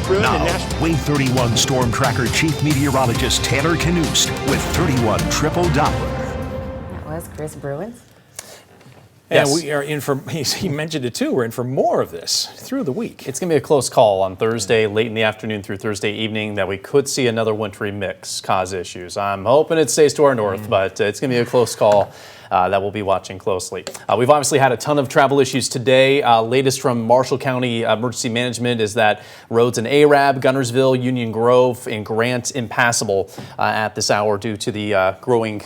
Bruin Now, and National. Wave 31 Storm Tracker Chief Meteorologist Taylor Knust with 31 Triple Doppler. That was Chris Bruins. And Yes. we are in for, he mentioned it too, we're in for more of this through the week. It's going to be a close call on Thursday, late in the afternoon through Thursday evening, that we could see another wintry mix cause issues. I'm hoping it stays to our north, but it's going to be a close call that we'll be watching closely. We've obviously had a ton of travel issues today. Latest from Marshall County Emergency Management is that roads in Arab, Gunnersville, Union Grove, and Grant impassable at this hour due to the growing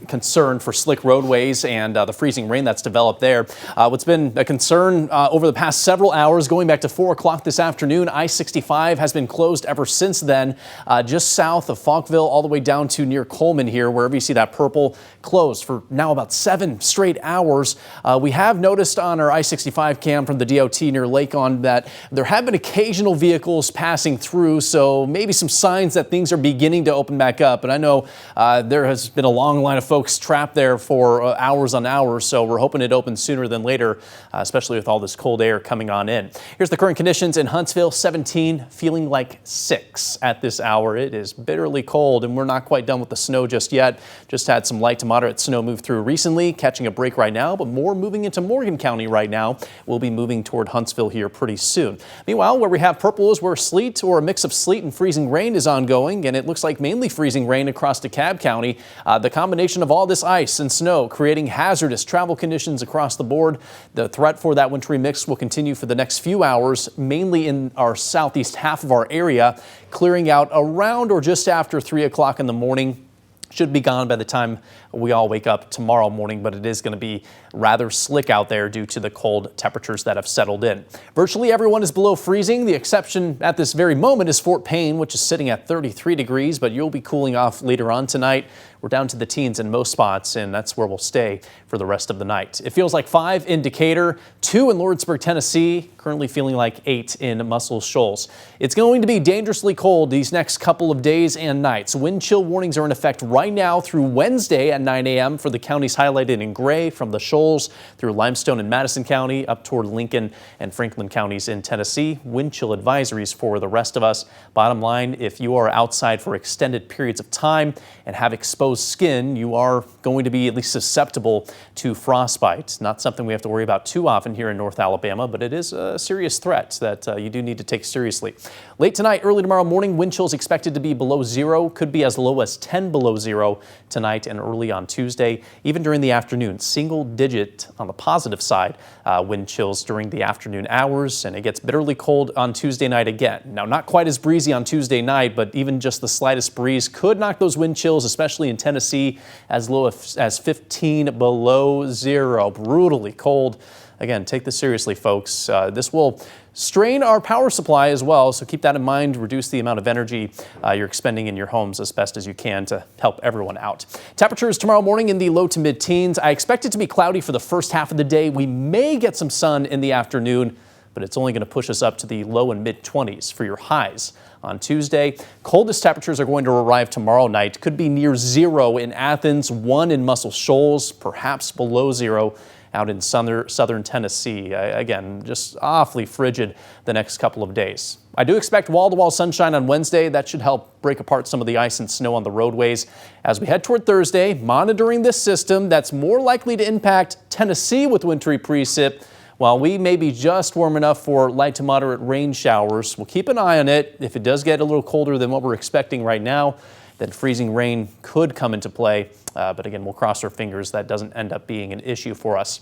concern for slick roadways and the freezing rain that's developed there. What's been a concern over the past several hours, going back to 4 o'clock this afternoon, I-65 has been closed ever since then, just south of Falkville all the way down to near Coleman here, wherever you see that purple, closed for now about 7 straight hours. We have noticed on our I-65 cam from the DOT near Lakon that there have been occasional vehicles passing through, so maybe some signs that things are beginning to open back up. And I know there has been a long line of folks trapped there for hours on hours, so we're hoping it opens sooner than later, especially with all this cold air coming on in. Here's the current conditions in Huntsville: 17, feeling like 6 at this hour. It is bitterly cold, and we're not quite done with the snow just yet. Just had some light to moderate snow move through recently, catching a break right now, but more moving into Morgan County right now. We'll be moving toward Huntsville here pretty soon. Meanwhile, where we have purple is where sleet or a mix of sleet and freezing rain is ongoing, and it looks like mainly freezing rain across DeKalb County. The combination of all this ice and snow creating hazardous travel conditions across the board. The threat for that wintry mix will continue for the next few hours, mainly in our southeast half of our area, clearing out around or just after 3 o'clock in the morning. Should be gone by the time we all wake up tomorrow morning, but it is going to be rather slick out there due to the cold temperatures that have settled in. Virtually everyone is below freezing. The exception at this very moment is Fort Payne, which is sitting at 33 degrees, but you'll be cooling off later on tonight. We're down to the teens in most spots, and that's where we'll stay for the rest of the night. It feels like 5 in Decatur, 2 in Lawrenceburg, Tennessee, currently feeling like 8 in Muscle Shoals. It's going to be dangerously cold these next couple of days and nights. Wind chill warnings are in effect right now through Wednesday at 9 a.m. for the counties highlighted in gray, from the Shoals through Limestone and Madison County up toward Lincoln and Franklin counties in Tennessee. Wind chill advisories for the rest of us. Bottom line, if you are outside for extended periods of time and have exposed skin, you are going to be at least susceptible to frostbite. Not something we have to worry about too often here in North Alabama, but it is a serious threat that you do need to take seriously. Late tonight, early tomorrow morning, wind chills expected to be below 0, could be as low as 10 below 0 tonight and early on Tuesday. Even during the afternoon, single digit on the positive side wind chills during the afternoon hours, and it gets bitterly cold on Tuesday night again. Now, not quite as breezy on Tuesday night, but even just the slightest breeze could knock those wind chills, especially in Tennessee, as low as 15 below 0. Brutally cold. Again, take this seriously, folks. This will strain our power supply as well, so keep that in mind. Reduce the amount of energy you're expending in your homes as best as you can to help everyone out. Temperatures tomorrow morning in the low to mid-teens. I expect it to be cloudy for the first half of the day. We may get some sun in the afternoon, but it's only going to push us up to the low and mid-20s for your highs. On Tuesday, coldest temperatures are going to arrive tomorrow night. Could be near 0 in Athens, 1 in Muscle Shoals, perhaps below 0 out in southern Tennessee. Again, just awfully frigid the next couple of days. I do expect wall-to-wall sunshine on Wednesday. That should help break apart some of the ice and snow on the roadways. As we head toward Thursday, monitoring this system that's more likely to impact Tennessee with wintry precip. While we may be just warm enough for light to moderate rain showers, we'll keep an eye on it. If it does get a little colder than what we're expecting right now, then freezing rain could come into play. But again, we'll cross our fingers that doesn't end up being an issue for us.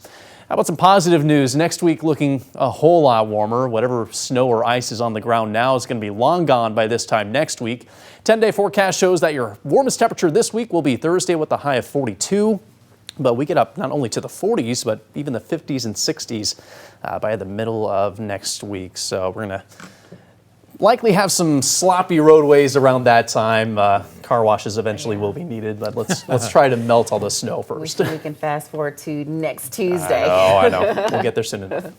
How about some positive news? Next week looking a whole lot warmer. Whatever snow or ice is on the ground now is going to be long gone by this time next week. 10-day forecast shows that your warmest temperature this week will be Thursday with a high of 42. But we get up not only to the 40s, but even the 50s and 60s by the middle of next week. So we're going to likely have some sloppy roadways around that time. Car washes eventually will be needed, but let's try to melt all the snow first. We can fast forward to next Tuesday. I know. We'll get there soon enough.